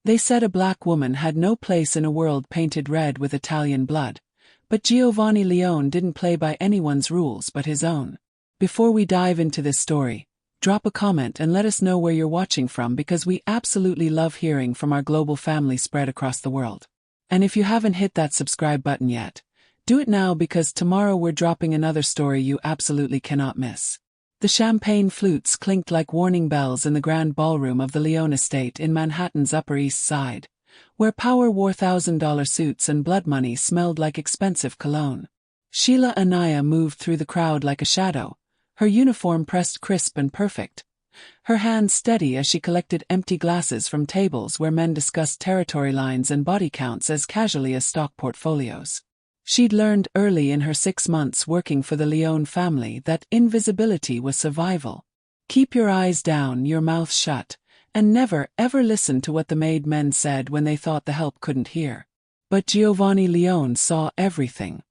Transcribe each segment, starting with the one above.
They said a black woman had no place in a world painted red with Italian blood, but Giovanni Leone didn't play by anyone's rules but his own. Before we dive into this story, drop a comment and let us know where you're watching from because we absolutely love hearing from our global family spread across the world. And if you haven't hit that subscribe button yet, do it now because tomorrow we're dropping another story you absolutely cannot miss. The champagne flutes clinked like warning bells in the grand ballroom of the Leone estate in Manhattan's Upper East Side, where power wore $1,000 suits and blood money smelled like expensive cologne. Sheila Anaya moved through the crowd like a shadow, her uniform pressed crisp and perfect, her hands steady as she collected empty glasses from tables where men discussed territory lines and body counts as casually as stock portfolios. She'd learned early in her 6 months working for the Leone family that invisibility was survival. Keep your eyes down, your mouth shut, and never, ever listen to what the Maid men said when they thought the help couldn't hear. But Giovanni Leone saw everything.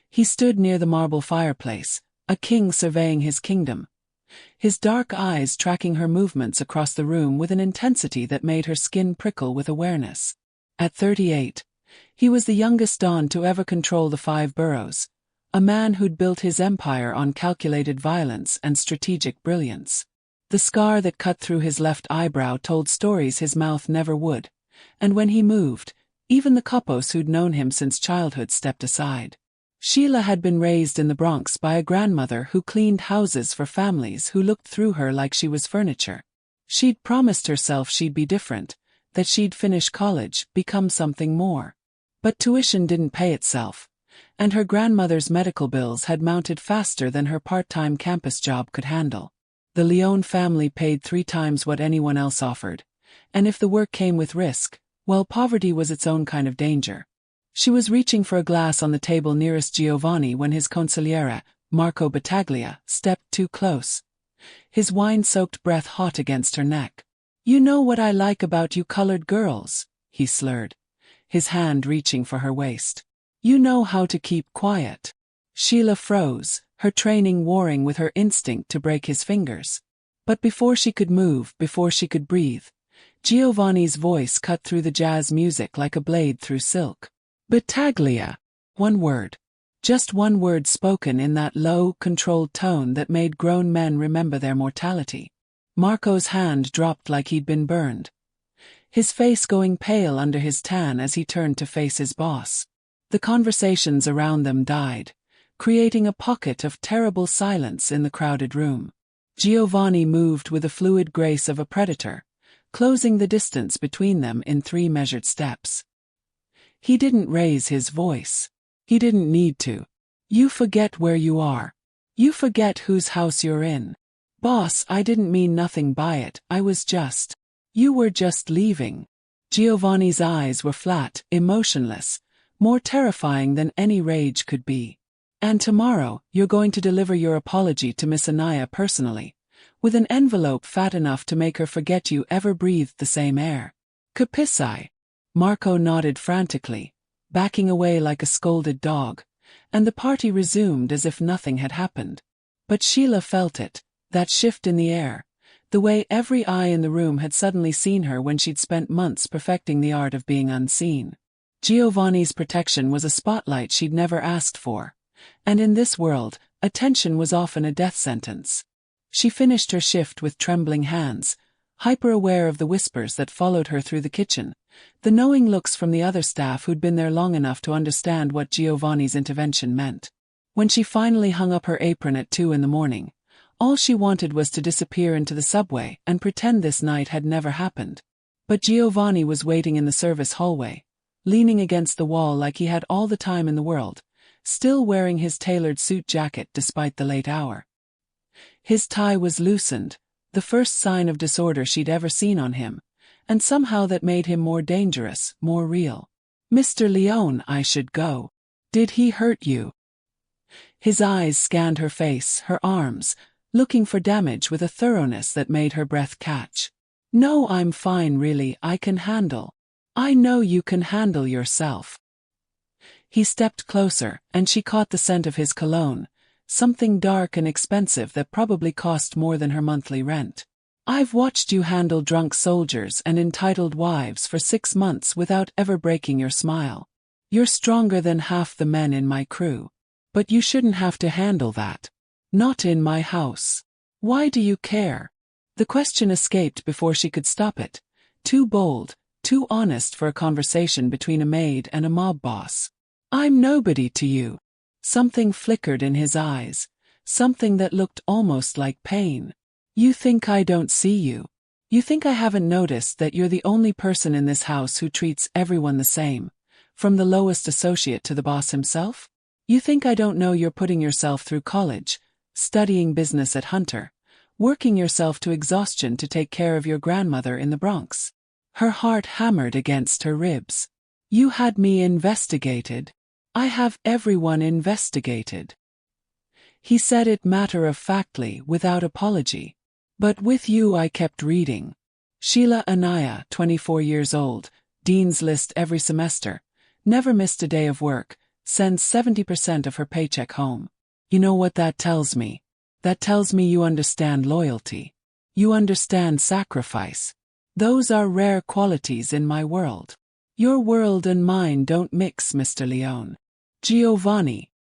He stood near the marble fireplace, a king surveying his kingdom, his dark eyes tracking her movements across the room with an intensity that made her skin prickle with awareness. At 38, he was the youngest Don to ever control the 5 boroughs, a man who'd built his empire on calculated violence and strategic brilliance. The scar that cut through his left eyebrow told stories his mouth never would, and when he moved, even the coppos who'd known him since childhood stepped aside. Sheila had been raised in the Bronx by a grandmother who cleaned houses for families who looked through her like she was furniture. She'd promised herself she'd be different, that she'd finish college, become something more. But tuition didn't pay itself, and her grandmother's medical bills had mounted faster than her part-time campus job could handle. The Leone family paid 3 times what anyone else offered, and if the work came with risk, well, poverty was its own kind of danger. She was reaching for a glass on the table nearest Giovanni when his consigliere, Marco Battaglia, stepped too close, his wine-soaked breath hot against her neck. "You know what I like about you colored girls," he slurred, his hand reaching for her waist. "You know how to keep quiet." Sheila froze, her training warring with her instinct to break his fingers. But before she could move, before she could breathe, Giovanni's voice cut through the jazz music like a blade through silk. "Battaglia." One word. Just one word spoken in that low, controlled tone that made grown men remember their mortality. Marco's hand dropped like he'd been burned, his face going pale under his tan as he turned to face his boss. The conversations around them died, creating a pocket of terrible silence in the crowded room. Giovanni moved with the fluid grace of a predator, closing the distance between them in 3 measured steps. He didn't raise his voice. He didn't need to. "You forget where you are. You forget whose house you're in. Boss, I didn't mean nothing by it, I was just. You were just leaving." Giovanni's eyes were flat, emotionless, more terrifying than any rage could be. "And tomorrow, you're going to deliver your apology to Miss Anaya personally, with an envelope fat enough to make her forget you ever breathed the same air. Capisci?" Marco nodded frantically, backing away like a scolded dog, and the party resumed as if nothing had happened. But Sheila felt it, that shift in the air, the way every eye in the room had suddenly seen her when she'd spent months perfecting the art of being unseen. Giovanni's protection was a spotlight she'd never asked for, and in this world, attention was often a death sentence. She finished her shift with trembling hands, hyper-aware of the whispers that followed her through the kitchen, the knowing looks from the other staff who'd been there long enough to understand what Giovanni's intervention meant. When she finally hung up her apron at 2 in the morning, all she wanted was to disappear into the subway and pretend this night had never happened. But Giovanni was waiting in the service hallway, leaning against the wall like he had all the time in the world, still wearing his tailored suit jacket despite the late hour. His tie was loosened, the first sign of disorder she'd ever seen on him, and somehow that made him more dangerous, more real. "Mr. Leone, I should go. Did he hurt you?" His eyes scanned her face, her arms, looking for damage with a thoroughness that made her breath catch. "No, I'm fine really, I can handle." "I know you can handle yourself." He stepped closer, and she caught the scent of his cologne, something dark and expensive that probably cost more than her monthly rent. I've watched you handle drunk soldiers and entitled wives for 6 months without ever breaking your smile. You're stronger than half the men in my crew. But you shouldn't have to handle that. Not in my house. Why do you care? The question escaped before she could stop it. Too bold, too honest for a conversation between a maid and a mob boss. I'm nobody to you. Something flickered in his eyes, something that looked almost like pain. You think I don't see you? You think I haven't noticed that you're the only person in this house who treats everyone the same, from the lowest associate to the boss himself? You think I don't know you're putting yourself through college, studying business at Hunter, working yourself to exhaustion to take care of your grandmother in the Bronx? Her heart hammered against her ribs. You had me investigated. I have everyone investigated. He said it matter-of-factly, without apology. But with you I kept reading. Sheila Anaya, 24 years old, Dean's List every semester, never missed a day of work, sends 70% of her paycheck home. You know what that tells me? That tells me you understand loyalty. You understand sacrifice. Those are rare qualities in my world. Your world and mine don't mix, Mr. Leone. Giovanni.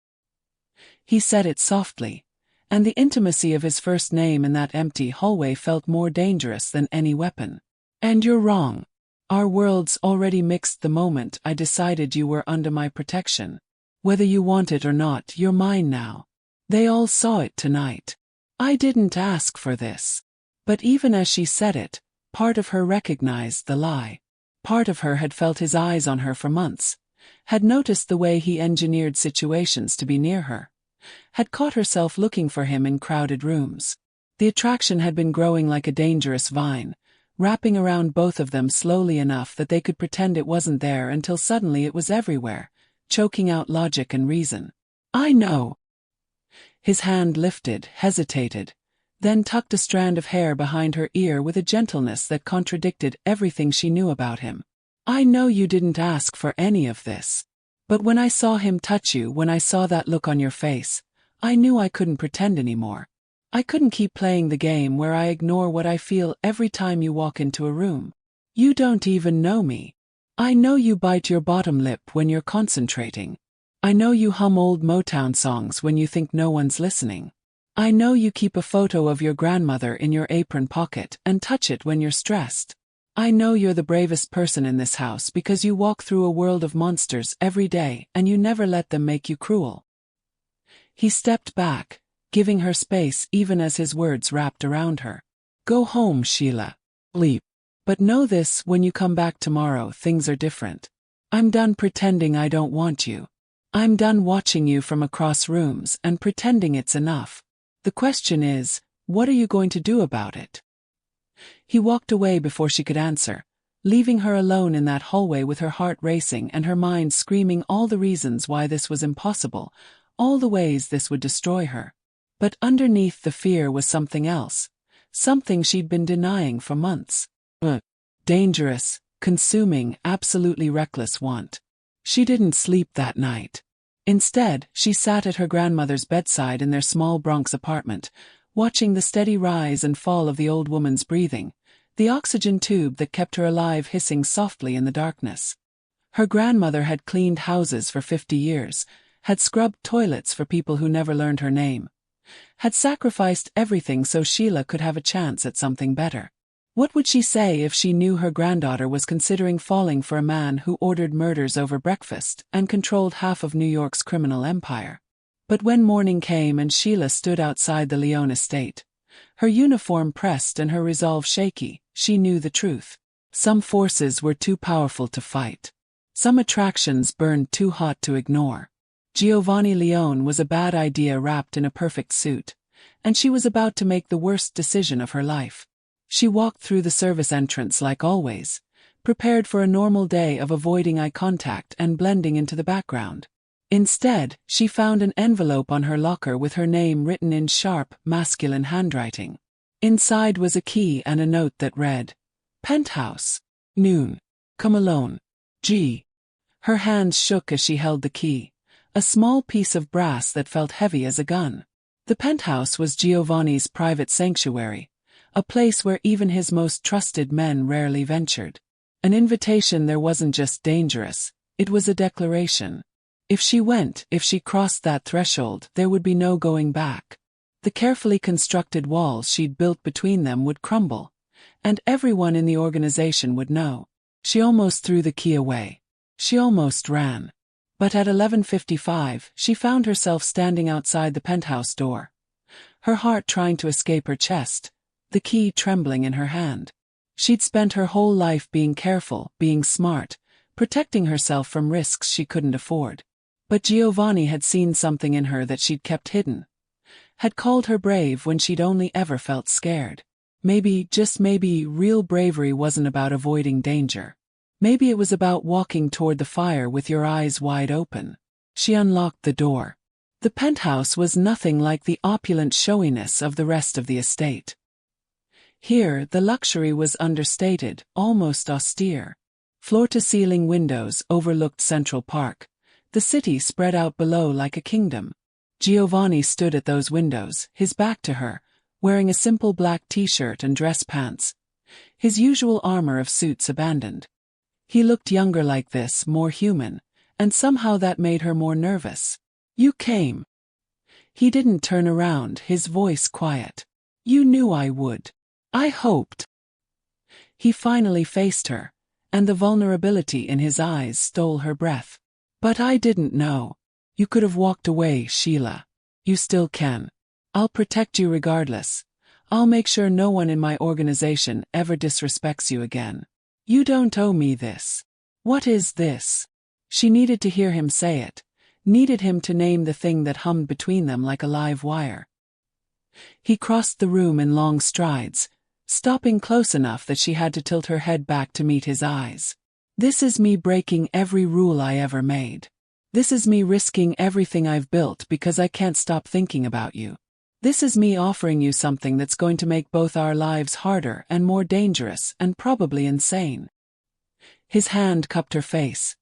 He said it softly, and the intimacy of his first name in that empty hallway felt more dangerous than any weapon. And you're wrong. Our worlds already mixed the moment I decided you were under my protection. Whether you want it or not, you're mine now. They all saw it tonight. I didn't ask for this. But even as she said it, part of her recognized the lie. Part of her had felt his eyes on her for months, had noticed the way he engineered situations to be near her, had caught herself looking for him in crowded rooms. The attraction had been growing like a dangerous vine, wrapping around both of them slowly enough that they could pretend it wasn't there until suddenly it was everywhere, choking out logic and reason. I know. His hand lifted, hesitated, then tucked a strand of hair behind her ear with a gentleness that contradicted everything she knew about him. I know you didn't ask for any of this. But when I saw him touch you, when I saw that look on your face, I knew I couldn't pretend anymore. I couldn't keep playing the game where I ignore what I feel every time you walk into a room. You don't even know me. I know you bite your bottom lip when you're concentrating. I know you hum old Motown songs when you think no one's listening. I know you keep a photo of your grandmother in your apron pocket and touch it when you're stressed. I know you're the bravest person in this house because you walk through a world of monsters every day and you never let them make you cruel. He stepped back, giving her space even as his words wrapped around her. Go home, Sheila. Leave. But know this, when you come back tomorrow, things are different. I'm done pretending I don't want you. I'm done watching you from across rooms and pretending it's enough. The question is, what are you going to do about it? He walked away before she could answer, leaving her alone in that hallway with her heart racing and her mind screaming all the reasons why this was impossible, all the ways this would destroy her. But underneath the fear was something else, something she'd been denying for months. Dangerous, consuming, absolutely reckless want. She didn't sleep that night. Instead, she sat at her grandmother's bedside in their small Bronx apartment, watching the steady rise and fall of the old woman's breathing, the oxygen tube that kept her alive hissing softly in the darkness. Her grandmother had cleaned houses for 50 years, had scrubbed toilets for people who never learned her name, had sacrificed everything so Sheila could have a chance at something better. What would she say if she knew her granddaughter was considering falling for a man who ordered murders over breakfast and controlled half of New York's criminal empire? But when morning came and Sheila stood outside the Leone estate, her uniform pressed and her resolve shaky, she knew the truth. Some forces were too powerful to fight. Some attractions burned too hot to ignore. Giovanni Leone was a bad idea wrapped in a perfect suit, and she was about to make the worst decision of her life. She walked through the service entrance like always, prepared for a normal day of avoiding eye contact and blending into the background. Instead, she found an envelope on her locker with her name written in sharp, masculine handwriting. Inside was a key and a note that read, "Penthouse. Noon. Come alone. G." Her hands shook as she held the key, a small piece of brass that felt heavy as a gun. The penthouse was Giovanni's private sanctuary, a place where even his most trusted men rarely ventured. An invitation there wasn't just dangerous, it was a declaration. If she crossed that threshold, there would be no going back. The carefully constructed walls she'd built between them would crumble, and everyone in the organization would know. She almost threw the key away. She almost ran. But at 11:55, she found herself standing outside the penthouse door. Her heart trying to escape her chest, the key trembling in her hand. She'd spent her whole life being careful, being smart, protecting herself from risks she couldn't afford. But Giovanni had seen something in her that she'd kept hidden. Had called her brave when she'd only ever felt scared. Maybe, just maybe, real bravery wasn't about avoiding danger. Maybe it was about walking toward the fire with your eyes wide open. She unlocked the door. The penthouse was nothing like the opulent showiness of the rest of the estate. Here, the luxury was understated, almost austere. Floor-to-ceiling windows overlooked Central Park. The city spread out below like a kingdom. Giovanni stood at those windows, his back to her, wearing a simple black t-shirt and dress pants. His usual armor of suits abandoned. He looked younger like this, more human, and somehow that made her more nervous. "You came." He didn't turn around, his voice quiet. "You knew I would. I hoped." He finally faced her, and the vulnerability in his eyes stole her breath. "But I didn't know. You could have walked away, Sheila. You still can. I'll protect you regardless. I'll make sure no one in my organization ever disrespects you again. You don't owe me this." "What is this?" She needed to hear him say it, needed him to name the thing that hummed between them like a live wire. He crossed the room in long strides, stopping close enough that she had to tilt her head back to meet his eyes. "This is me breaking every rule I ever made. This is me risking everything I've built because I can't stop thinking about you. This is me offering you something that's going to make both our lives harder and more dangerous and probably insane." His hand cupped her face,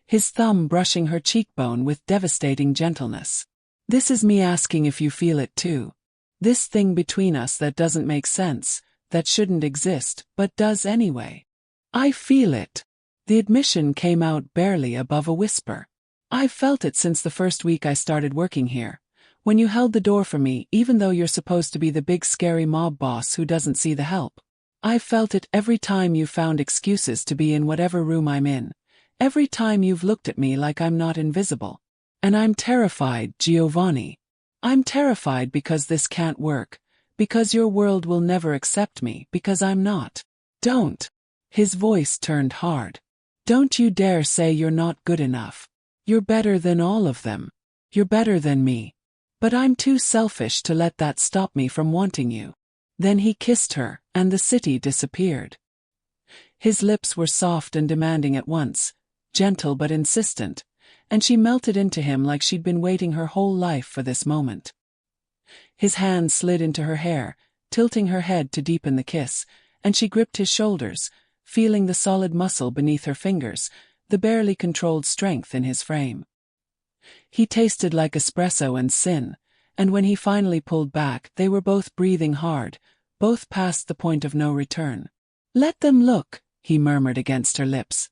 his thumb brushing her cheekbone with devastating gentleness. "This is me asking if you feel it too. This thing between us that doesn't make sense, that shouldn't exist, but does anyway." "I feel it." The admission came out barely above a whisper. "I've felt it since the first week I started working here. When you held the door for me, even though you're supposed to be the big scary mob boss who doesn't see the help. I've felt it every time you found excuses to be in whatever room I'm in. Every time you've looked at me like I'm not invisible. And I'm terrified, Giovanni. I'm terrified because this can't work, because your world will never accept me, because I'm not. Don't." His voice turned hard. "Don't you dare say you're not good enough. You're better than all of them. You're better than me. But I'm too selfish to let that stop me from wanting you." Then he kissed her, and the city disappeared. His lips were soft and demanding at once, gentle but insistent, and she melted into him like she'd been waiting her whole life for this moment. His hand slid into her hair, tilting her head to deepen the kiss, and she gripped his shoulders, feeling the solid muscle beneath her fingers, the barely controlled strength in his frame. He tasted like espresso and sin, and when he finally pulled back, they were both breathing hard, both past the point of no return. "Let them look," he murmured against her lips,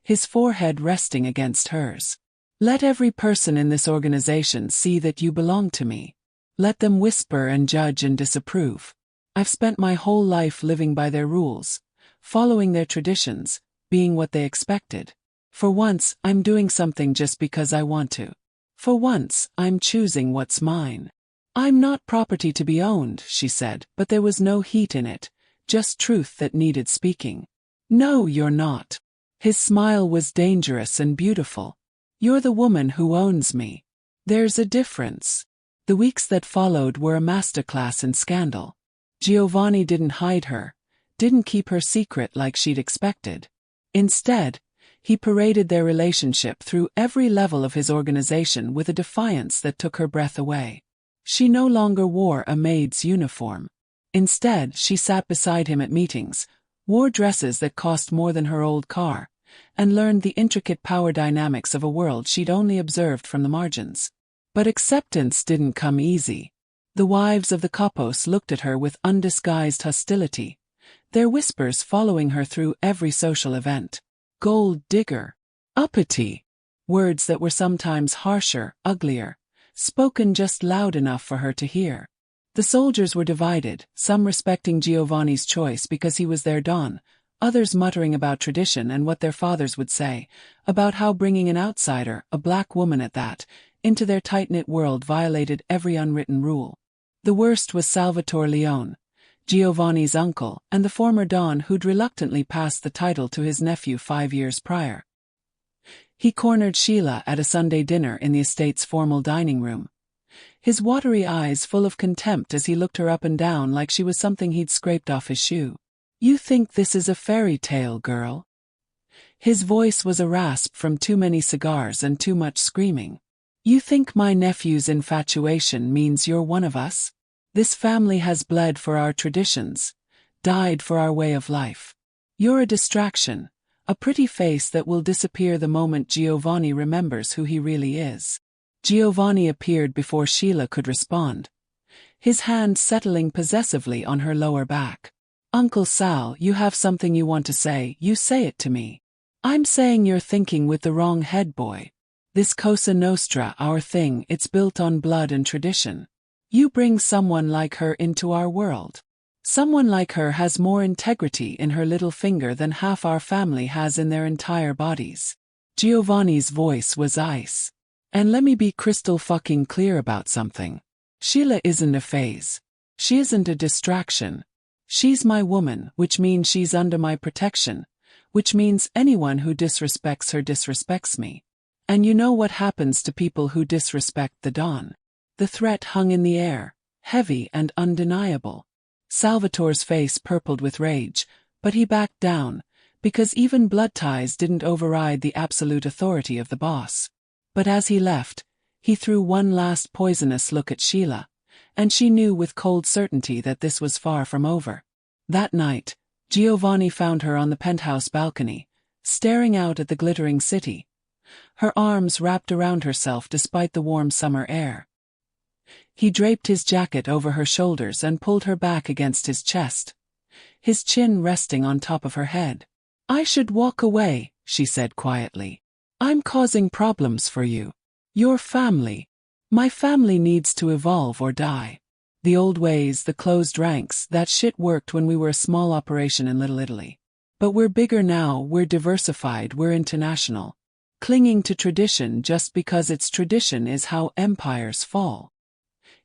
his forehead resting against hers. "Let every person in this organization see that you belong to me. Let them whisper and judge and disapprove. I've spent my whole life living by their rules, following their traditions, being what they expected. For once, I'm doing something just because I want to. For once, I'm choosing what's mine. I'm not property to be owned," she said, but there was no heat in it, just truth that needed speaking. "No, you're not." His smile was dangerous and beautiful. "You're the woman who owns me. There's a difference." The weeks that followed were a masterclass in scandal. Giovanni didn't hide her, didn't keep her secret like she'd expected. Instead, he paraded their relationship through every level of his organization with a defiance that took her breath away. She no longer wore a maid's uniform. Instead, she sat beside him at meetings, wore dresses that cost more than her old car, and learned the intricate power dynamics of a world she'd only observed from the margins. But acceptance didn't come easy. The wives of the Kapos looked at her with undisguised hostility, their whispers following her through every social event. Gold digger. Uppity. Words that were sometimes harsher, uglier, spoken just loud enough for her to hear. The soldiers were divided, some respecting Giovanni's choice because he was their don, others muttering about tradition and what their fathers would say, about how bringing an outsider, a black woman at that, into their tight-knit world violated every unwritten rule. The worst was Salvatore Leone, Giovanni's uncle, and the former don who'd reluctantly passed the title to his nephew 5 years prior. He cornered Sheila at a Sunday dinner in the estate's formal dining room, his watery eyes full of contempt as he looked her up and down like she was something he'd scraped off his shoe. "You think this is a fairy tale, girl?" His voice was a rasp from too many cigars and too much screaming. "You think my nephew's infatuation means you're one of us? This family has bled for our traditions, died for our way of life. You're a distraction, a pretty face that will disappear the moment Giovanni remembers who he really is." Giovanni appeared before Sheila could respond, his hand settling possessively on her lower back. "Uncle Sal, you have something you want to say, you say it to me." "I'm saying you're thinking with the wrong head, boy. This Cosa Nostra, our thing, it's built on blood and tradition. You bring someone like her into our world. Someone like her has more integrity in her little finger than half our family has in their entire bodies." Giovanni's voice was ice. "And let me be crystal fucking clear about something. Sheila isn't a phase. She isn't a distraction. She's my woman, which means she's under my protection, which means anyone who disrespects her disrespects me. And you know what happens to people who disrespect the Don." The threat hung in the air, heavy and undeniable. Salvatore's face purpled with rage, but he backed down, because even blood ties didn't override the absolute authority of the boss. But as he left, he threw one last poisonous look at Sheila, and she knew with cold certainty that this was far from over. That night, Giovanni found her on the penthouse balcony, staring out at the glittering city, her arms wrapped around herself despite the warm summer air. He draped his jacket over her shoulders and pulled her back against his chest, his chin resting on top of her head. "I should walk away," she said quietly. "I'm causing problems for you. Your family. My family needs to evolve or die. The old ways, the closed ranks, that shit worked when we were a small operation in Little Italy. But we're bigger now, we're diversified, we're international. Clinging to tradition just because it's tradition is how empires fall."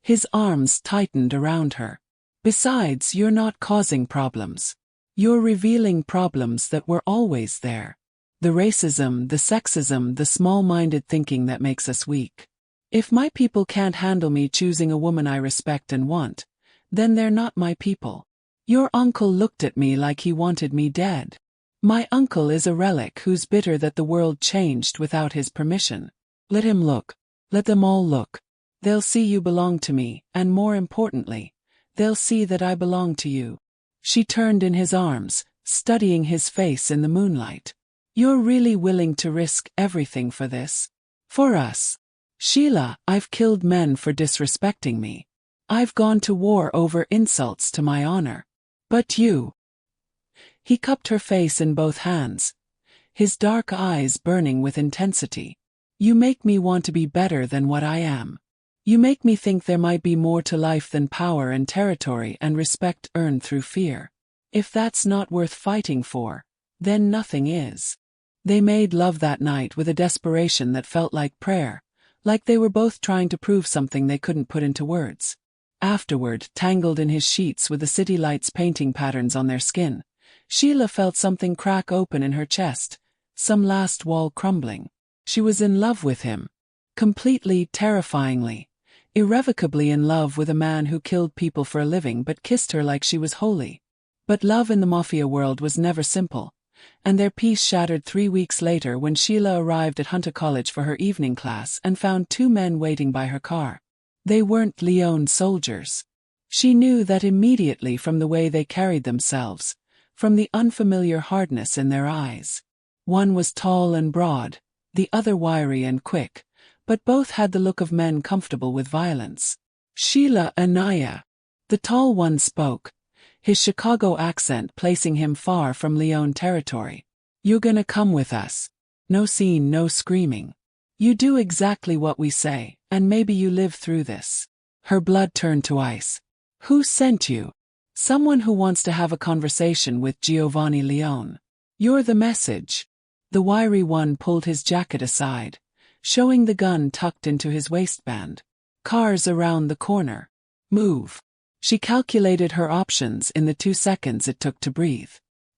His arms tightened around her. "Besides, you're not causing problems. You're revealing problems that were always there. The racism, the sexism, the small-minded thinking that makes us weak. If my people can't handle me choosing a woman I respect and want, then they're not my people. Your uncle looked at me like he wanted me dead. My uncle is a relic who's bitter that the world changed without his permission. Let him look. Let them all look. They'll see you belong to me, and more importantly, they'll see that I belong to you." She turned in his arms, studying his face in the moonlight. "You're really willing to risk everything for this? For us? Sheila, I've killed men for disrespecting me. I've gone to war over insults to my honor. But you..." He cupped her face in both hands, his dark eyes burning with intensity. "You make me want to be better than what I am. You make me think there might be more to life than power and territory and respect earned through fear. If that's not worth fighting for, then nothing is." They made love that night with a desperation that felt like prayer, like they were both trying to prove something they couldn't put into words. Afterward, tangled in his sheets with the city lights painting patterns on their skin, Sheila felt something crack open in her chest, some last wall crumbling. She was in love with him. Completely, terrifyingly, irrevocably in love with a man who killed people for a living but kissed her like she was holy. But love in the Mafia world was never simple, and their peace shattered 3 weeks later when Sheila arrived at Hunter College for her evening class and found 2 men waiting by her car. They weren't Leone soldiers. She knew that immediately from the way they carried themselves, from the unfamiliar hardness in their eyes. One was tall and broad, the other wiry and quick, but both had the look of men comfortable with violence. Sheila Anaya. The tall one spoke, his Chicago accent placing him far from Leone territory. You're gonna come with us. No scene, no screaming. You do exactly what we say, and maybe you live through this. Her blood turned to ice. Who sent you? Someone who wants to have a conversation with Giovanni Leone. You're the message. The wiry one pulled his jacket aside, showing the gun tucked into his waistband. Cars around the corner. Move. She calculated her options in the 2 seconds it took to breathe.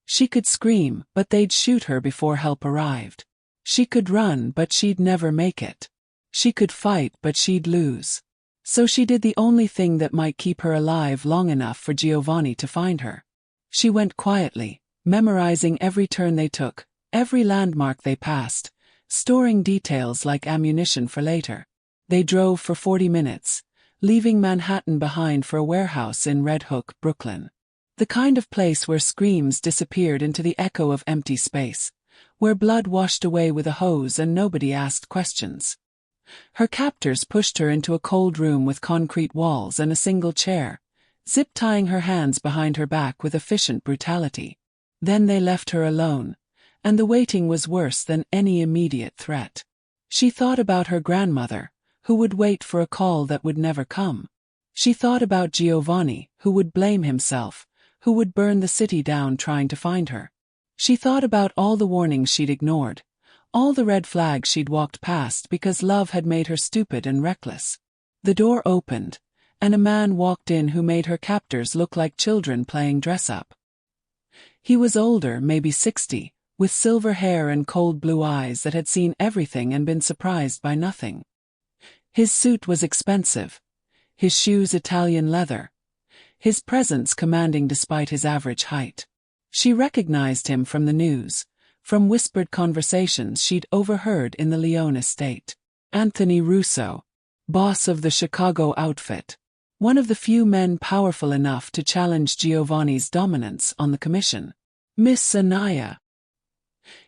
She could scream, but they'd shoot her before help arrived. She could run, but she'd never make it. She could fight, but she'd lose. So she did the only thing that might keep her alive long enough for Giovanni to find her. She went quietly, memorizing every turn they took, every landmark they passed, storing details like ammunition for later. They drove for 40 minutes, leaving Manhattan behind for a warehouse in Red Hook, Brooklyn. The kind of place where screams disappeared into the echo of empty space, where blood washed away with a hose and nobody asked questions. Her captors pushed her into a cold room with concrete walls and a single chair, zip-tying her hands behind her back with efficient brutality. Then they left her alone, and the waiting was worse than any immediate threat. She thought about her grandmother, who would wait for a call that would never come. She thought about Giovanni, who would blame himself, who would burn the city down trying to find her. She thought about all the warnings she'd ignored, all the red flags she'd walked past because love had made her stupid and reckless. The door opened, and a man walked in who made her captors look like children playing dress-up. He was older, maybe 60, with silver hair and cold blue eyes that had seen everything and been surprised by nothing. His suit was expensive, his shoes Italian leather, his presence commanding despite his average height. She recognized him from the news, from whispered conversations she'd overheard in the Leone estate. Anthony Russo, boss of the Chicago outfit, one of the few men powerful enough to challenge Giovanni's dominance on the commission. Miss Anaya.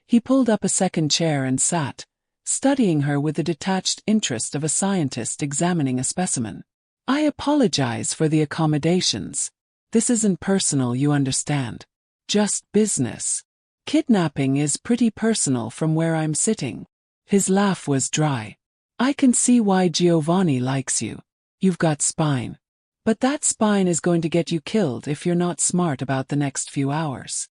He pulled up a second chair and sat, studying her with the detached interest of a scientist examining a specimen. I apologize for the accommodations. This isn't personal, you understand. Just business. Kidnapping is pretty personal from where I'm sitting. His laugh was dry. I can see why Giovanni likes you. You've got spine. But that spine is going to get you killed if you're not smart about the next few hours.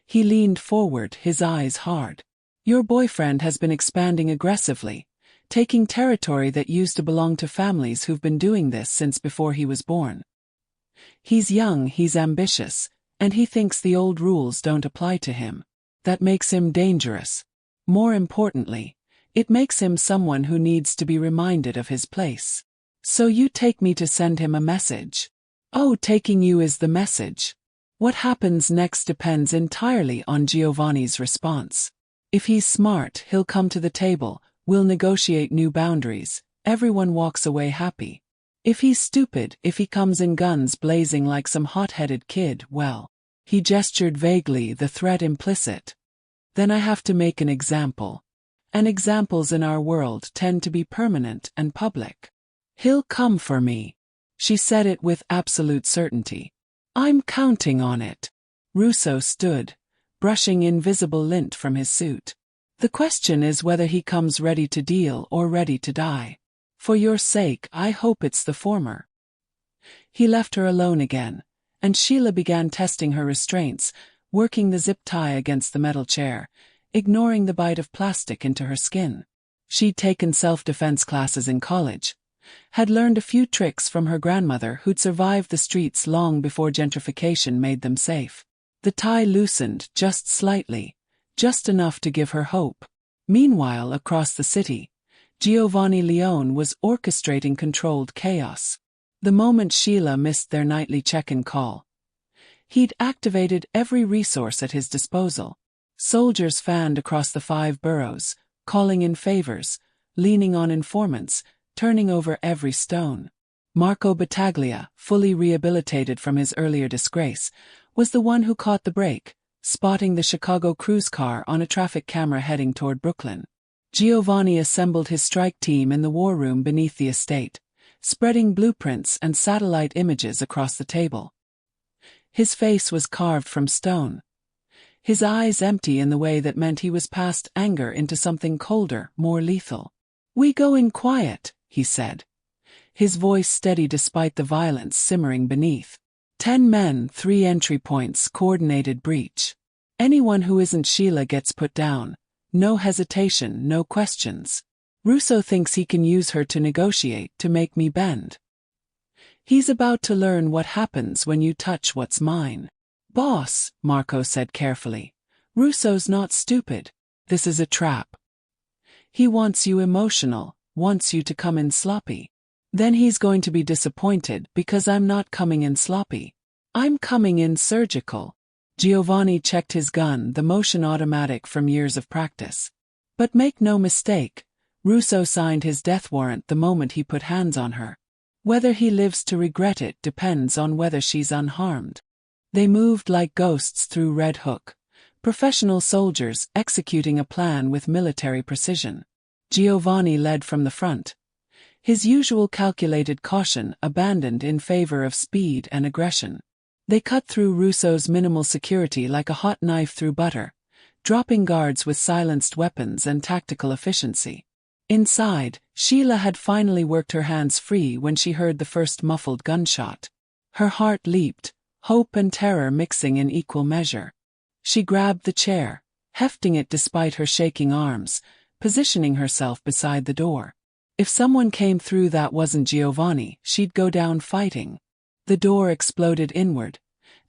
He leaned forward, his eyes hard. Your boyfriend has been expanding aggressively, taking territory that used to belong to families who've been doing this since before he was born. He's young, he's ambitious, and he thinks the old rules don't apply to him. That makes him dangerous. More importantly, it makes him someone who needs to be reminded of his place. So you take me to send him a message. Oh, taking you is the message. What happens next depends entirely on Giovanni's response. If he's smart, he'll come to the table, we'll negotiate new boundaries, everyone walks away happy. If he's stupid, if he comes in guns blazing like some hot-headed kid, well, he gestured vaguely, the threat implicit. Then I have to make an example. And examples in our world tend to be permanent and public. He'll come for me. She said it with absolute certainty. I'm counting on it. Russo stood, brushing invisible lint from his suit. The question is whether he comes ready to deal or ready to die. For your sake, I hope it's the former. He left her alone again, and Sheila began testing her restraints, working the zip tie against the metal chair, ignoring the bite of plastic into her skin. She'd taken self-defense classes in college, had learned a few tricks from her grandmother who'd survived the streets long before gentrification made them safe. The tie loosened just slightly, just enough to give her hope. Meanwhile, across the city, Giovanni Leone was orchestrating controlled chaos. The moment Sheila missed their nightly check-in call, he'd activated every resource at his disposal. Soldiers fanned across the 5 boroughs, calling in favors, leaning on informants, turning over every stone. Marco Battaglia, fully rehabilitated from his earlier disgrace, was the one who caught the break, spotting the Chicago cruise car on a traffic camera heading toward Brooklyn. Giovanni assembled his strike team in the war room beneath the estate, spreading blueprints and satellite images across the table. His face was carved from stone. His eyes empty in the way that meant he was past anger into something colder, more lethal. "We go in quiet," he said. His voice steady despite the violence simmering beneath. 10 men, 3 entry points, coordinated breach. Anyone who isn't Sheila gets put down. No hesitation, no questions. Russo thinks he can use her to negotiate, to make me bend. He's about to learn what happens when you touch what's mine. "Boss," Marco said carefully, "Russo's not stupid. This is a trap. He wants you emotional, wants you to come in sloppy. Then he's going to be disappointed because I'm not coming in sloppy. I'm coming in surgical." Giovanni checked his gun, the motion automatic from years of practice. But make no mistake, Russo signed his death warrant the moment he put hands on her. Whether he lives to regret it depends on whether she's unharmed. They moved like ghosts through Red Hook, professional soldiers executing a plan with military precision. Giovanni led from the front. His usual calculated caution abandoned in favor of speed and aggression. They cut through Russo's minimal security like a hot knife through butter, dropping guards with silenced weapons and tactical efficiency. Inside, Sheila had finally worked her hands free when she heard the first muffled gunshot. Her heart leaped, hope and terror mixing in equal measure. She grabbed the chair, hefting it despite her shaking arms, positioning herself beside the door. If someone came through that wasn't Giovanni, she'd go down fighting. The door exploded inward,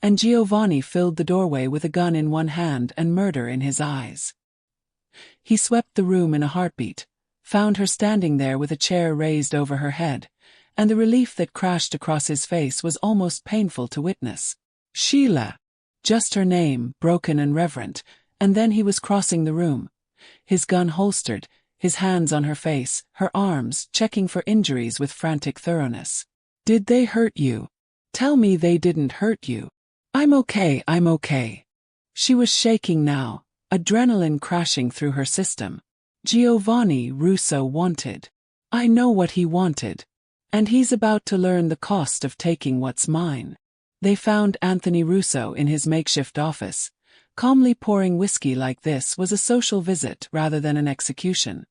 and Giovanni filled the doorway with a gun in one hand and murder in his eyes. He swept the room in a heartbeat, found her standing there with a chair raised over her head, and the relief that crashed across his face was almost painful to witness. Sheila. Just her name, broken and reverent, and then he was crossing the room, his gun holstered, his hands on her face, her arms, checking for injuries with frantic thoroughness. "Did they hurt you? Tell me they didn't hurt you." I'm okay. She was shaking now, adrenaline crashing through her system. Giovanni Russo wanted. I know what he wanted. And he's about to learn the cost of taking what's mine. They found Anthony Russo in his makeshift office. Calmly pouring whiskey like this was a social visit rather than an execution.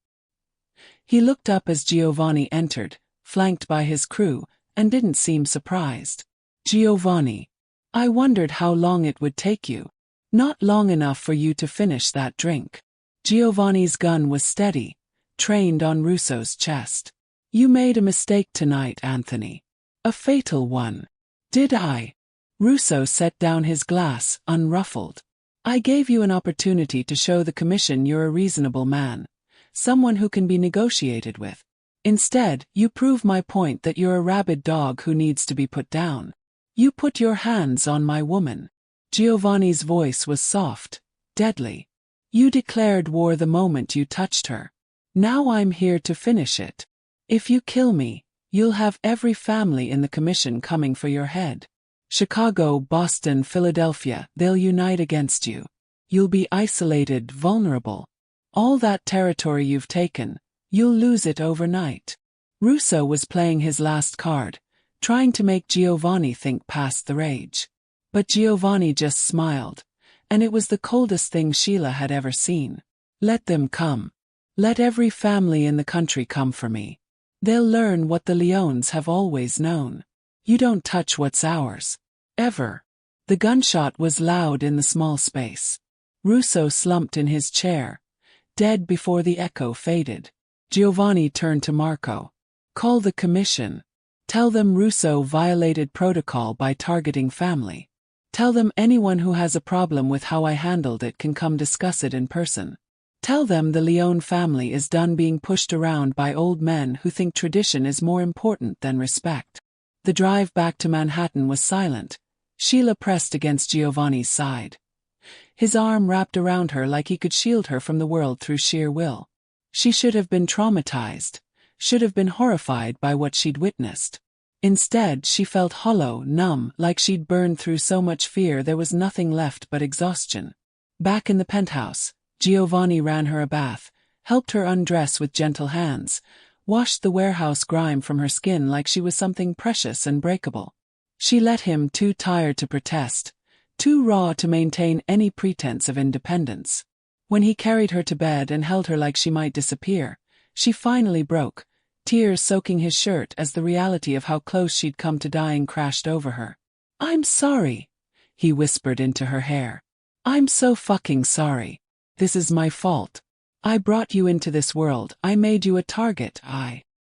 He looked up as Giovanni entered, flanked by his crew, and didn't seem surprised. "Giovanni, I wondered how long it would take you. Not long enough for you to finish that drink." Giovanni's gun was steady, trained on Russo's chest. "You made a mistake tonight, Anthony. A fatal one." "Did I?" Russo set down his glass, unruffled. "I gave you an opportunity to show the commission you're a reasonable man, someone who can be negotiated with. Instead, you prove my point that you're a rabid dog who needs to be put down. You put your hands on my woman." Giovanni's voice was soft, deadly. "You declared war the moment you touched her. Now I'm here to finish it. If you kill me, you'll have every family in the commission coming for your head. Chicago, Boston, Philadelphia, they'll unite against you. You'll be isolated, vulnerable. All that territory you've taken, you'll lose it overnight." Russo was playing his last card, trying to make Giovanni think past the rage. But Giovanni just smiled, and it was the coldest thing Sheila had ever seen. "Let them come. Let every family in the country come for me. They'll learn what the Leones have always known. You don't touch what's ours. Ever." The gunshot was loud in the small space. Russo slumped in his chair, dead before the echo faded. Giovanni turned to Marco. "Call the commission. Tell them Russo violated protocol by targeting family. Tell them anyone who has a problem with how I handled it can come discuss it in person. Tell them the Leone family is done being pushed around by old men who think tradition is more important than respect." The drive back to Manhattan was silent. Sheila pressed against Giovanni's side. His arm wrapped around her like he could shield her from the world through sheer will. She should have been traumatized, should have been horrified by what she'd witnessed. Instead, she felt hollow, numb, like she'd burned through so much fear there was nothing left but exhaustion. Back in the penthouse, Giovanni ran her a bath, helped her undress with gentle hands, washed the warehouse grime from her skin like she was something precious and breakable. She let him, too tired to protest, too raw to maintain any pretense of independence. When he carried her to bed and held her like she might disappear, she finally broke, tears soaking his shirt as the reality of how close she'd come to dying crashed over her. "I'm sorry," he whispered into her hair. "I'm so fucking sorry. This is my fault. I brought you into this world, I made you a target,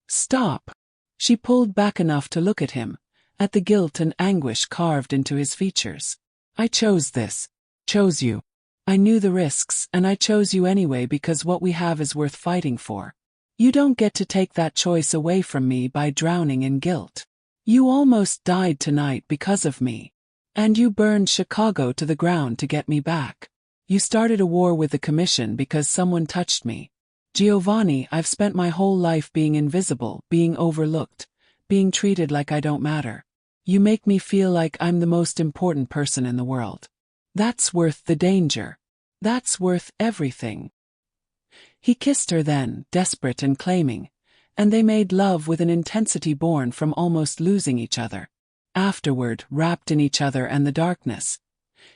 Stop." She pulled back enough to look at him, at the guilt and anguish carved into his features. "I chose this. Chose you. I knew the risks, and I chose you anyway because what we have is worth fighting for. You don't get to take that choice away from me by drowning in guilt. You almost died tonight because of me. And you burned Chicago to the ground to get me back. You started a war with the commission because someone touched me. Giovanni, I've spent my whole life being invisible, being overlooked, being treated like I don't matter. You make me feel like I'm the most important person in the world. That's worth the danger. That's worth everything." He kissed her then, desperate and claiming, and they made love with an intensity born from almost losing each other. Afterward, wrapped in each other and the darkness,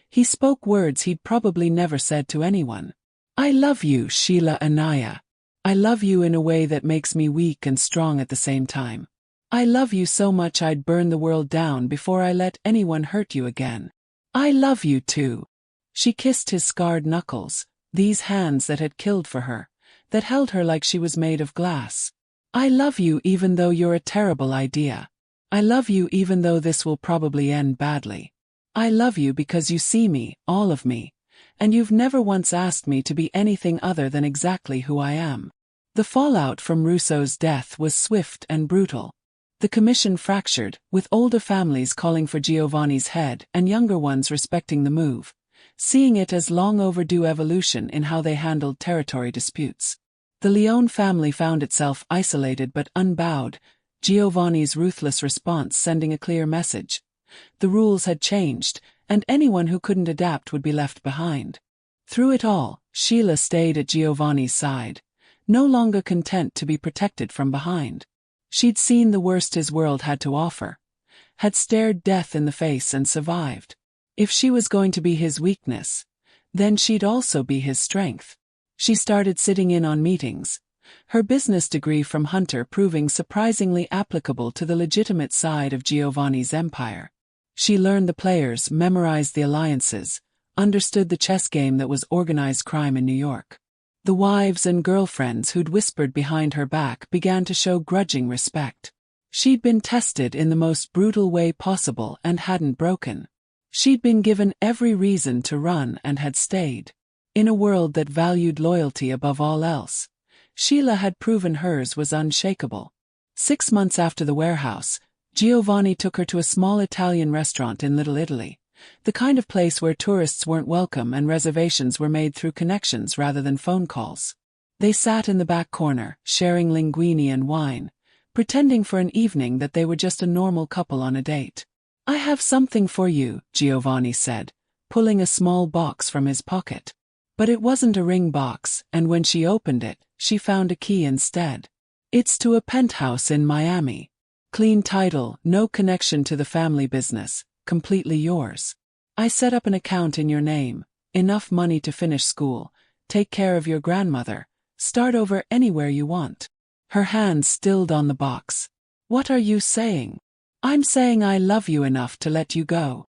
he spoke words he'd probably never said to anyone. "I love you, Sheila Anaya. I love you in a way that makes me weak and strong at the same time. I love you so much I'd burn the world down before I let anyone hurt you again. I love you too." She kissed his scarred knuckles, these hands that had killed for her, that held her like she was made of glass. "I love you even though you're a terrible idea. I love you even though this will probably end badly. I love you because you see me, all of me, and you've never once asked me to be anything other than exactly who I am." The fallout from Russo's death was swift and brutal. The commission fractured, with older families calling for Giovanni's head and younger ones respecting the move, seeing it as long overdue evolution in how they handled territory disputes. The Leone family found itself isolated but unbowed, Giovanni's ruthless response sending a clear message. The rules had changed, and anyone who couldn't adapt would be left behind. Through it all, Sheila stayed at Giovanni's side, no longer content to be protected from behind. She'd seen the worst his world had to offer, had stared death in the face and survived. If she was going to be his weakness, then she'd also be his strength. She started sitting in on meetings, her business degree from Hunter proving surprisingly applicable to the legitimate side of Giovanni's empire. She learned the players, memorized the alliances, understood the chess game that was organized crime in New York. The wives and girlfriends who'd whispered behind her back began to show grudging respect. She'd been tested in the most brutal way possible and hadn't broken. She'd been given every reason to run and had stayed. In a world that valued loyalty above all else, Sheila had proven hers was unshakable. 6 months after the warehouse, Giovanni took her to a small Italian restaurant in Little Italy, the kind of place where tourists weren't welcome and reservations were made through connections rather than phone calls. They sat in the back corner, sharing linguine and wine, pretending for an evening that they were just a normal couple on a date. "I have something for you," Giovanni said, pulling a small box from his pocket. But it wasn't a ring box, and when she opened it, she found a key instead. "It's to a penthouse in Miami. Clean title, no connection to the family business, completely yours. I set up an account in your name, enough money to finish school, take care of your grandmother, start over anywhere you want." Her hands stilled on the box. "What are you saying?" "I'm saying I love you enough to let you go."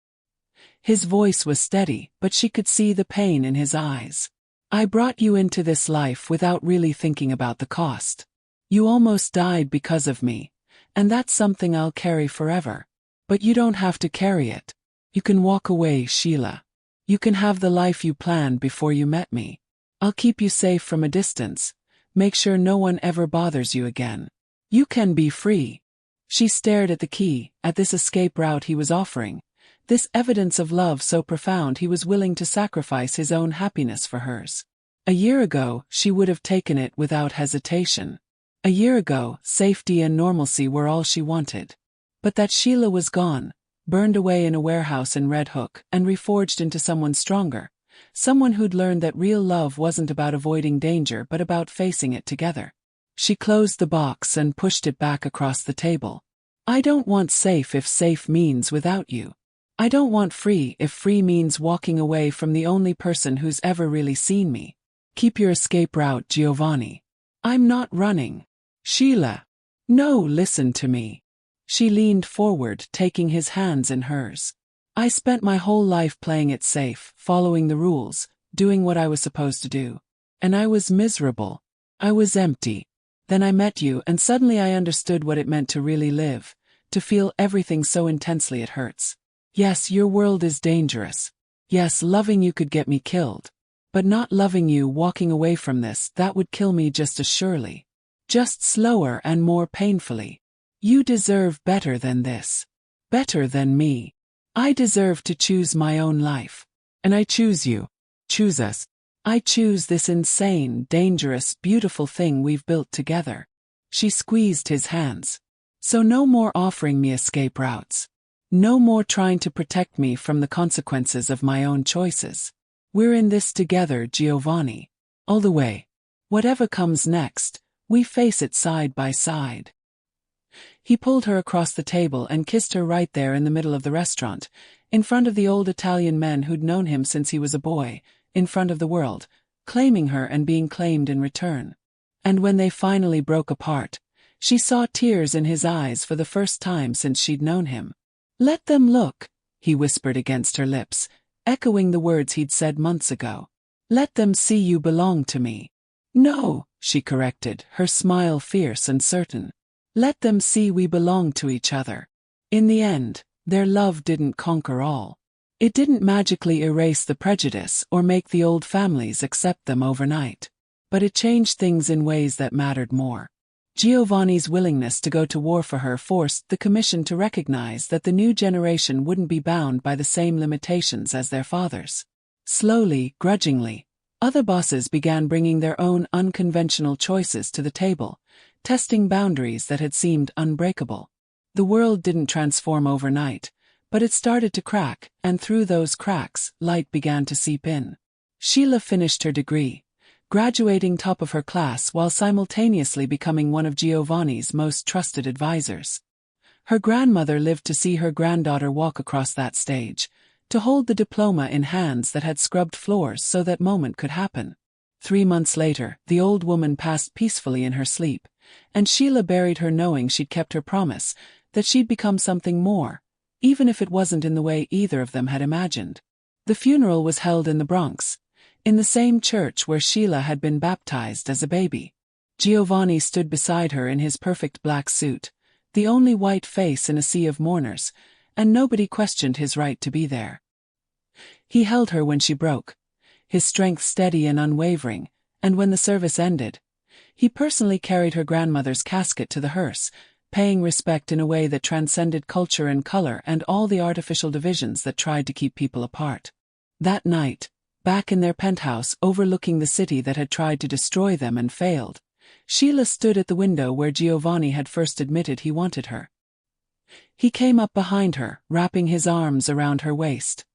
His voice was steady, but she could see the pain in his eyes. "I brought you into this life without really thinking about the cost. You almost died because of me, and that's something I'll carry forever. But you don't have to carry it. You can walk away, Sheila. You can have the life you planned before you met me. I'll keep you safe from a distance, make sure no one ever bothers you again. You can be free." She stared at the key, at this escape route he was offering, this evidence of love so profound he was willing to sacrifice his own happiness for hers. A year ago, she would have taken it without hesitation. A year ago, safety and normalcy were all she wanted. But that Sheila was gone, burned away in a warehouse in Red Hook, and reforged into someone stronger, someone who'd learned that real love wasn't about avoiding danger but about facing it together. She closed the box and pushed it back across the table. I don't want safe if safe means without you. I don't want free if free means walking away from the only person who's ever really seen me. Keep your escape route, Giovanni. I'm not running. Sheila. No, listen to me. She leaned forward, taking his hands in hers. I spent my whole life playing it safe, following the rules, doing what I was supposed to do. And I was miserable. I was empty. Then I met you and suddenly I understood what it meant to really live, to feel everything so intensely it hurts. Yes, your world is dangerous. Yes, loving you could get me killed. But not loving you, walking away from this, that would kill me just as surely. Just slower and more painfully. You deserve better than this. Better than me. I deserve to choose my own life. And I choose you. Choose us. I choose this insane, dangerous, beautiful thing we've built together. She squeezed his hands. So no more offering me escape routes. No more trying to protect me from the consequences of my own choices. We're in this together, Giovanni. All the way. Whatever comes next, we face it side by side. He pulled her across the table and kissed her right there in the middle of the restaurant, in front of the old Italian men who'd known him since he was a boy, in front of the world, claiming her and being claimed in return. And when they finally broke apart, she saw tears in his eyes for the first time since she'd known him. Let them look, he whispered against her lips, echoing the words he'd said months ago. Let them see you belong to me. No, she corrected, her smile fierce and certain. Let them see we belong to each other. In the end, their love didn't conquer all. It didn't magically erase the prejudice or make the old families accept them overnight. But it changed things in ways that mattered more. Giovanni's willingness to go to war for her forced the commission to recognize that the new generation wouldn't be bound by the same limitations as their fathers. Slowly, grudgingly, other bosses began bringing their own unconventional choices to the table, testing boundaries that had seemed unbreakable. The world didn't transform overnight, but it started to crack, and through those cracks, light began to seep in. Sheila finished her degree, graduating top of her class while simultaneously becoming one of Giovanni's most trusted advisors. Her grandmother lived to see her granddaughter walk across that stage, to hold the diploma in hands that had scrubbed floors so that moment could happen. 3 months later, the old woman passed peacefully in her sleep, and Sheila buried her knowing she'd kept her promise, that she'd become something more, even if it wasn't in the way either of them had imagined. The funeral was held in the Bronx, in the same church where Sheila had been baptized as a baby. Giovanni stood beside her in his perfect black suit, the only white face in a sea of mourners, and nobody questioned his right to be there. He held her when she broke, his strength steady and unwavering, and when the service ended, he personally carried her grandmother's casket to the hearse, paying respect in a way that transcended culture and color and all the artificial divisions that tried to keep people apart. That night, back in their penthouse overlooking the city that had tried to destroy them and failed, Sheila stood at the window where Giovanni had first admitted he wanted her. He came up behind her, wrapping his arms around her waist,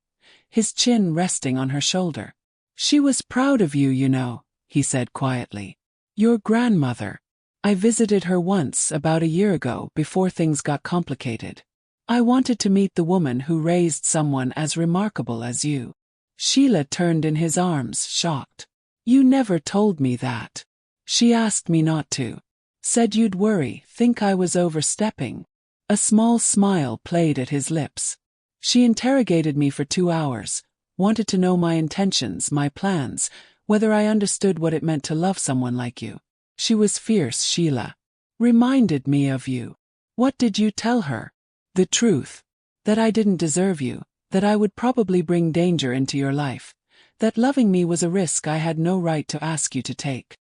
his chin resting on her shoulder. She was proud of you, you know, he said quietly. Your grandmother. I visited her once about a year ago before things got complicated. I wanted to meet the woman who raised someone as remarkable as you. Sheila turned in his arms, shocked. You never told me that. She asked me not to. Said you'd worry, think I was overstepping. A small smile played at his lips. She interrogated me for 2 hours, wanted to know my intentions, my plans, whether I understood what it meant to love someone like you. She was fierce, Sheila. Reminded me of you. What did you tell her? The truth. That I didn't deserve you, that I would probably bring danger into your life, that loving me was a risk I had no right to ask you to take.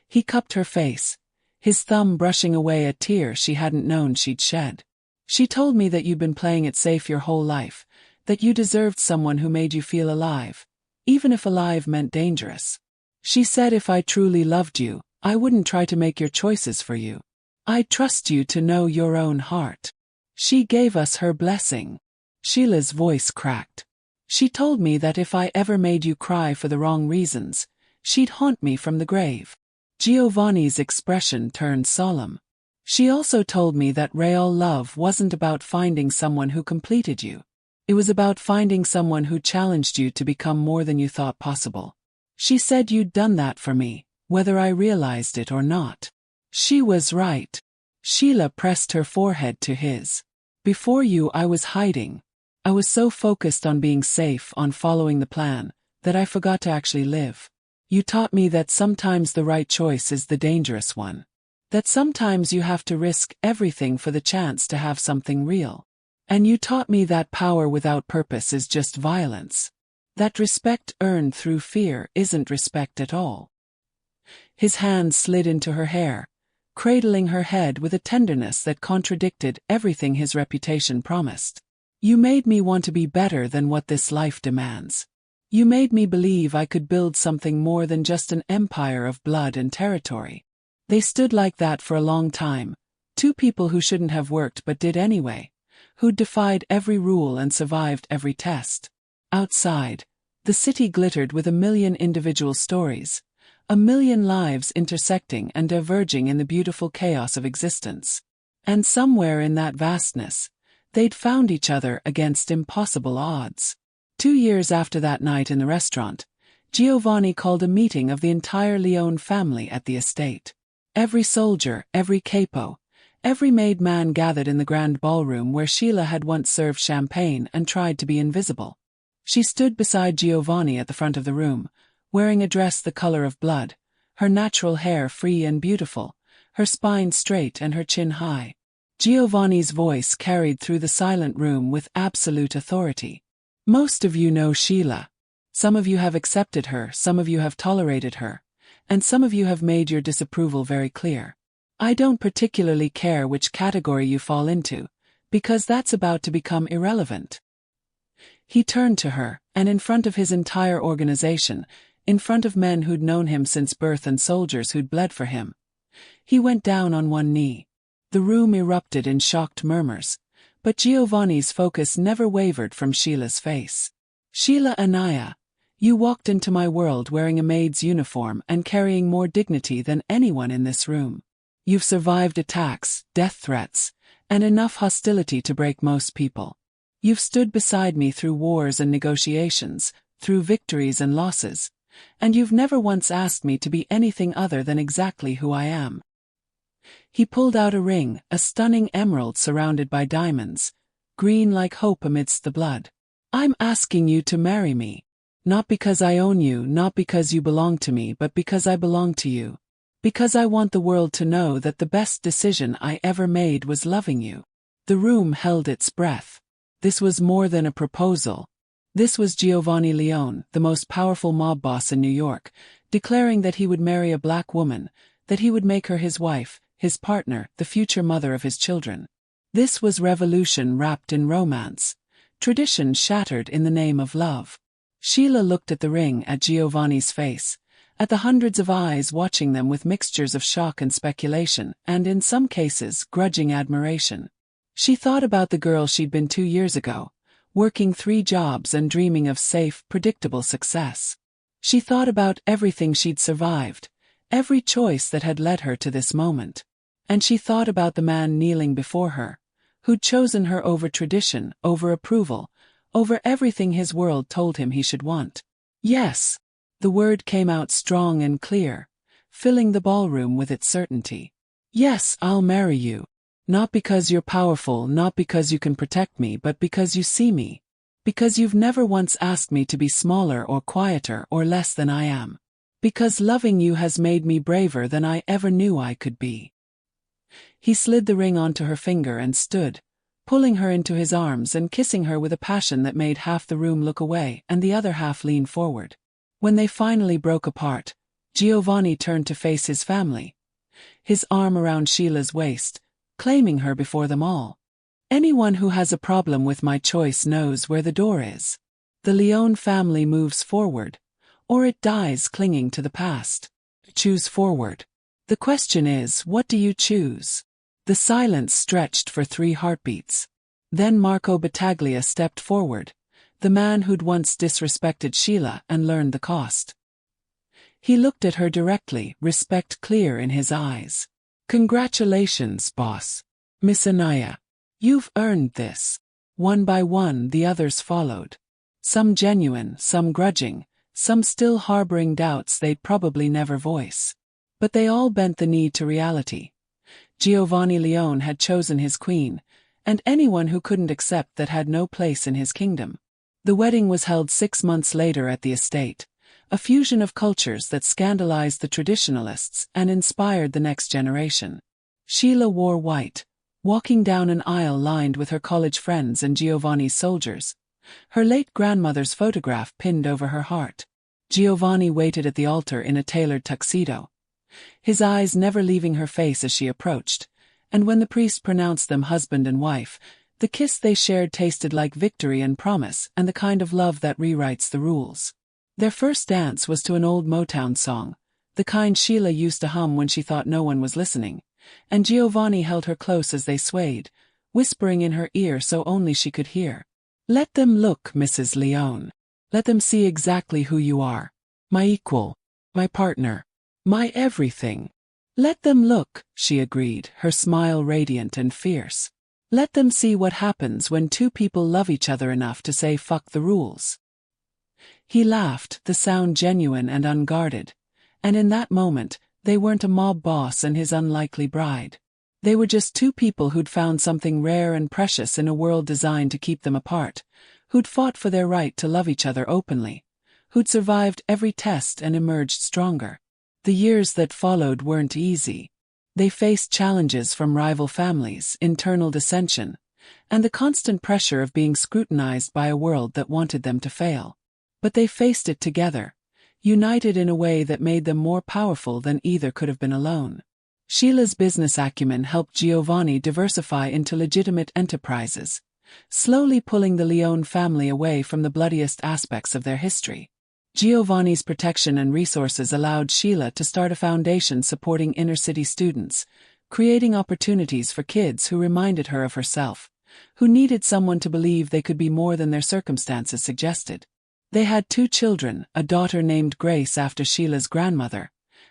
He cupped her face, his thumb brushing away a tear she hadn't known she'd shed. She told me that you'd been playing it safe your whole life, that you deserved someone who made you feel alive, even if alive meant dangerous. She said if I truly loved you, I wouldn't try to make your choices for you. I'd trust you to know your own heart. She gave us her blessing. Sheila's voice cracked. She told me that if I ever made you cry for the wrong reasons, she'd haunt me from the grave. Giovanni's expression turned solemn. She also told me that real love wasn't about finding someone who completed you. It was about finding someone who challenged you to become more than you thought possible. She said you'd done that for me, whether I realized it or not. She was right. Sheila pressed her forehead to his. Before you I was hiding. I was so focused on being safe, on following the plan, that I forgot to actually live. You taught me that sometimes the right choice is the dangerous one. That sometimes you have to risk everything for the chance to have something real. And you taught me that power without purpose is just violence. That respect earned through fear isn't respect at all. His hand slid into her hair, cradling her head with a tenderness that contradicted everything his reputation promised. You made me want to be better than what this life demands. You made me believe I could build something more than just an empire of blood and territory. They stood like that for a long time, two people who shouldn't have worked but did anyway, who'd defied every rule and survived every test. Outside, the city glittered with a million individual stories, a million lives intersecting and diverging in the beautiful chaos of existence. And somewhere in that vastness, they'd found each other against impossible odds. 2 years after that night in the restaurant, Giovanni called a meeting of the entire Leone family at the estate. Every soldier, every capo, every made man gathered in the grand ballroom where Sheila had once served champagne and tried to be invisible. She stood beside Giovanni at the front of the room, wearing a dress the color of blood, her natural hair free and beautiful, her spine straight and her chin high. Giovanni's voice carried through the silent room with absolute authority. Most of you know Sheila. Some of you have accepted her, some of you have tolerated her, and some of you have made your disapproval very clear. I don't particularly care which category you fall into, because that's about to become irrelevant. He turned to her, and in front of his entire organization, in front of men who'd known him since birth and soldiers who'd bled for him, he went down on one knee. The room erupted in shocked murmurs, but Giovanni's focus never wavered from Sheila's face. Sheila Anaya, you walked into my world wearing a maid's uniform and carrying more dignity than anyone in this room. You've survived attacks, death threats, and enough hostility to break most people. You've stood beside me through wars and negotiations, through victories and losses, and you've never once asked me to be anything other than exactly who I am. He pulled out a ring, a stunning emerald surrounded by diamonds, green like hope amidst the blood. I'm asking you to marry me. Not because I own you, not because you belong to me, but because I belong to you. Because I want the world to know that the best decision I ever made was loving you. The room held its breath. This was more than a proposal. This was Giovanni Leone, the most powerful mob boss in New York, declaring that he would marry a black woman, that he would make her his wife, his partner, the future mother of his children. This was revolution wrapped in romance, tradition shattered in the name of love. Sheila looked at the ring, at Giovanni's face, at the hundreds of eyes watching them with mixtures of shock and speculation, and in some cases, grudging admiration. She thought about the girl she'd been 2 years ago, working 3 jobs and dreaming of safe, predictable success. She thought about everything she'd survived, every choice that had led her to this moment. And she thought about the man kneeling before her, who'd chosen her over tradition, over approval, over everything his world told him he should want. Yes. The word came out strong and clear, filling the ballroom with its certainty. Yes, I'll marry you. Not because you're powerful, not because you can protect me, but because you see me. Because you've never once asked me to be smaller or quieter or less than I am. Because loving you has made me braver than I ever knew I could be. He slid the ring onto her finger and stood, pulling her into his arms and kissing her with a passion that made half the room look away and the other half lean forward. When they finally broke apart, Giovanni turned to face his family, his arm around Sheila's waist, claiming her before them all. Anyone who has a problem with my choice knows where the door is. The Leone family moves forward, or it dies clinging to the past. Choose forward. The question is, what do you choose? The silence stretched for 3 heartbeats. Then Marco Battaglia stepped forward, the man who'd once disrespected Sheila and learned the cost. He looked at her directly, respect clear in his eyes. "Congratulations, boss. Miss Anaya. You've earned this." One by one the others followed. Some genuine, some grudging, some still harboring doubts they'd probably never voice. But they all bent the knee to reality. Giovanni Leone had chosen his queen, and anyone who couldn't accept that had no place in his kingdom. The wedding was held 6 months later at the estate, a fusion of cultures that scandalized the traditionalists and inspired the next generation. Sheila wore white, walking down an aisle lined with her college friends and Giovanni's soldiers, her late grandmother's photograph pinned over her heart. Giovanni waited at the altar in a tailored tuxedo, his eyes never leaving her face as she approached, and when the priest pronounced them husband and wife, the kiss they shared tasted like victory and promise and the kind of love that rewrites the rules. Their first dance was to an old Motown song, the kind Sheila used to hum when she thought no one was listening, and Giovanni held her close as they swayed, whispering in her ear so only she could hear. "Let them look, Mrs. Leone. Let them see exactly who you are. My equal. My partner. My everything." "Let them look," she agreed, her smile radiant and fierce. "Let them see what happens when two people love each other enough to say fuck the rules." He laughed, the sound genuine and unguarded, and in that moment, they weren't a mob boss and his unlikely bride. They were just two people who'd found something rare and precious in a world designed to keep them apart, who'd fought for their right to love each other openly, who'd survived every test and emerged stronger. The years that followed weren't easy. They faced challenges from rival families, internal dissension, and the constant pressure of being scrutinized by a world that wanted them to fail. But they faced it together, united in a way that made them more powerful than either could have been alone. Sheila's business acumen helped Giovanni diversify into legitimate enterprises, slowly pulling the Leone family away from the bloodiest aspects of their history. Giovanni's protection and resources allowed Sheila to start a foundation supporting inner-city students, creating opportunities for kids who reminded her of herself, who needed someone to believe they could be more than their circumstances suggested. They had 2 children, a daughter named Grace after Sheila's grandmother,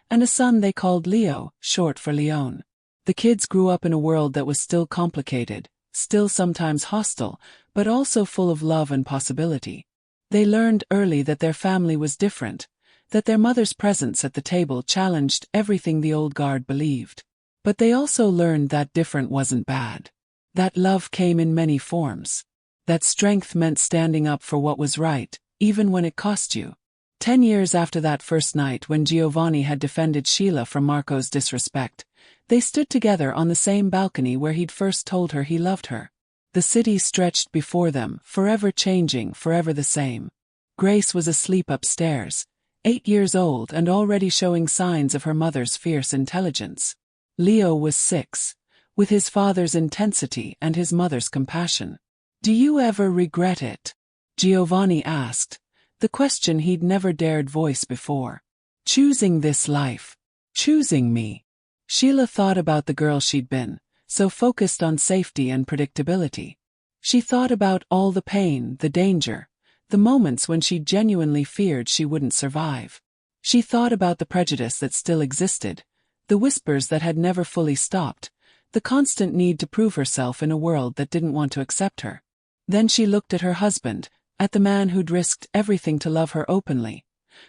and a son they called Leo, short for Leone. The kids grew up in a world that was still complicated, still sometimes hostile, but also full of love and possibility. They learned early that their family was different, that their mother's presence at the table challenged everything the old guard believed. But they also learned that different wasn't bad. That love came in many forms. That strength meant standing up for what was right, even when it cost you. 10 years after that first night when Giovanni had defended Sheila from Marco's disrespect, they stood together on the same balcony where he'd first told her he loved her. The city stretched before them, forever changing, forever the same. Grace was asleep upstairs, 8 years old and already showing signs of her mother's fierce intelligence. Leo was 6, with his father's intensity and his mother's compassion. "Do you ever regret it?" Giovanni asked, the question he'd never dared voice before. "Choosing this life. Choosing me." Sheila thought about the girl she'd been, so focused on safety and predictability. She thought about all the pain, the danger, the moments when she genuinely feared she wouldn't survive. She thought about the prejudice that still existed, the whispers that had never fully stopped, the constant need to prove herself in a world that didn't want to accept her. Then she looked at her husband, at the man who'd risked everything to love her openly,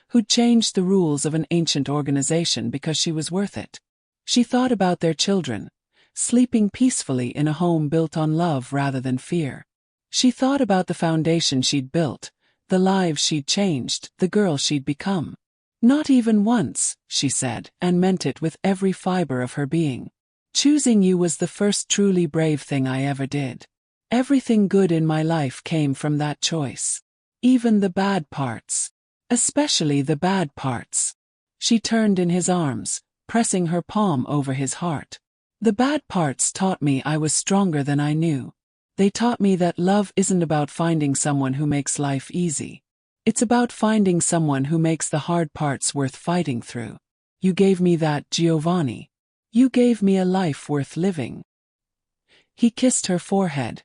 who'd changed the rules of an ancient organization because she was worth it. She thought about their children, sleeping peacefully in a home built on love rather than fear. She thought about the foundation she'd built, the lives she'd changed, the girl she'd become. "Not even once," she said, and meant it with every fiber of her being. "Choosing you was the first truly brave thing I ever did. Everything good in my life came from that choice. Even the bad parts. Especially the bad parts." She turned in his arms, pressing her palm over his heart. "The bad parts taught me I was stronger than I knew. They taught me that love isn't about finding someone who makes life easy. It's about finding someone who makes the hard parts worth fighting through. You gave me that, Giovanni. You gave me a life worth living." He kissed her forehead,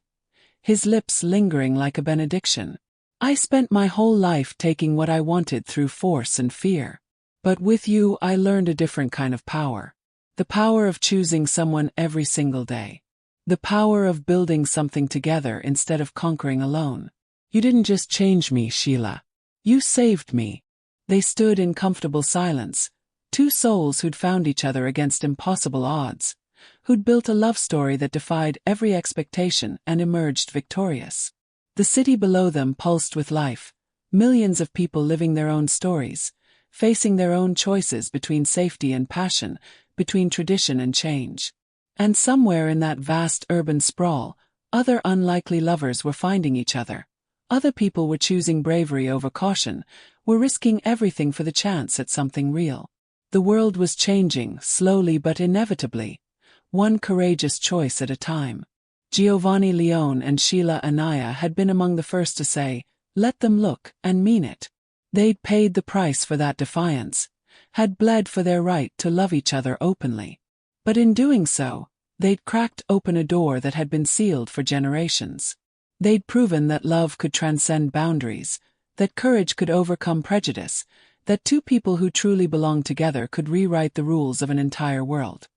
his lips lingering like a benediction. "I spent my whole life taking what I wanted through force and fear. But with you, I learned a different kind of power. The power of choosing someone every single day. The power of building something together instead of conquering alone. You didn't just change me, Sheila. You saved me." They stood in comfortable silence, two souls who'd found each other against impossible odds, who'd built a love story that defied every expectation and emerged victorious. The city below them pulsed with life, millions of people living their own stories, facing their own choices between safety and passion, between tradition and change. And somewhere in that vast urban sprawl, other unlikely lovers were finding each other. Other people were choosing bravery over caution, were risking everything for the chance at something real. The world was changing, slowly but inevitably, one courageous choice at a time. Giovanni Leone and Sheila Anaya had been among the first to say, "Let them look, and mean it." They'd paid the price for that defiance, had bled for their right to love each other openly. But in doing so, they'd cracked open a door that had been sealed for generations. They'd proven that love could transcend boundaries, that courage could overcome prejudice, that two people who truly belonged together could rewrite the rules of an entire world.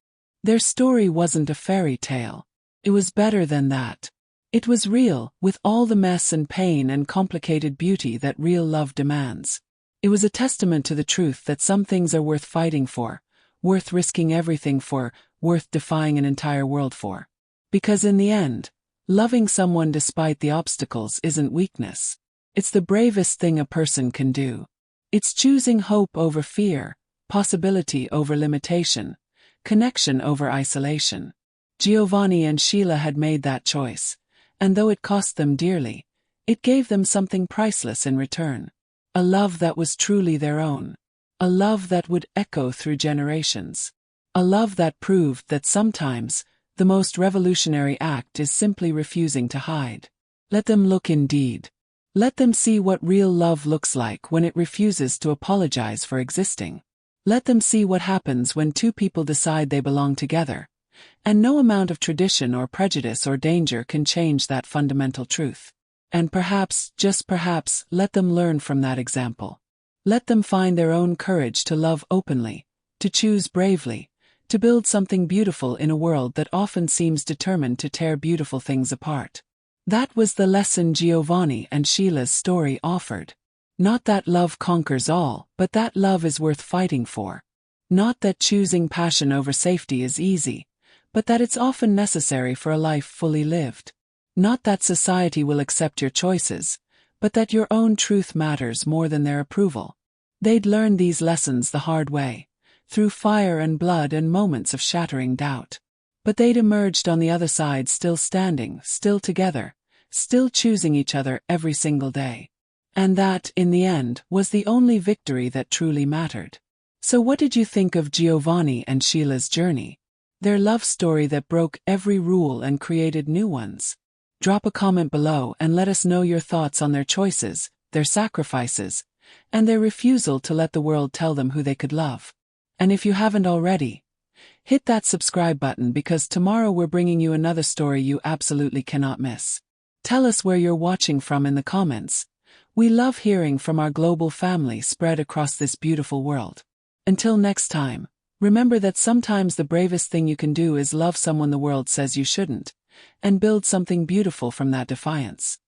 Their story wasn't a fairy tale. It was better than that. It was real, with all the mess and pain and complicated beauty that real love demands. It was a testament to the truth that some things are worth fighting for, worth risking everything for, worth defying an entire world for. Because in the end, loving someone despite the obstacles isn't weakness. It's the bravest thing a person can do. It's choosing hope over fear, possibility over limitation, connection over isolation. Giovanni and Sheila had made that choice, and though it cost them dearly, it gave them something priceless in return. A love that was truly their own. A love that would echo through generations. A love that proved that sometimes, the most revolutionary act is simply refusing to hide. Let them look indeed. Let them see what real love looks like when it refuses to apologize for existing. Let them see what happens when two people decide they belong together. And no amount of tradition or prejudice or danger can change that fundamental truth. And perhaps, just perhaps, let them learn from that example. Let them find their own courage to love openly, to choose bravely, to build something beautiful in a world that often seems determined to tear beautiful things apart. That was the lesson Giovanni and Sheila's story offered. Not that love conquers all, but that love is worth fighting for. Not that choosing passion over safety is easy, but that it's often necessary for a life fully lived. Not that society will accept your choices, but that your own truth matters more than their approval. They'd learned these lessons the hard way, through fire and blood and moments of shattering doubt. But they'd emerged on the other side still standing, still together, still choosing each other every single day. And that, in the end, was the only victory that truly mattered. So what did you think of Giovanni and Sheila's journey? Their love story that broke every rule and created new ones. Drop a comment below and let us know your thoughts on their choices, their sacrifices, and their refusal to let the world tell them who they could love. And if you haven't already, hit that subscribe button because tomorrow we're bringing you another story you absolutely cannot miss. Tell us where you're watching from in the comments. We love hearing from our global family spread across this beautiful world. Until next time, remember that sometimes the bravest thing you can do is love someone the world says you shouldn't, and build something beautiful from that defiance.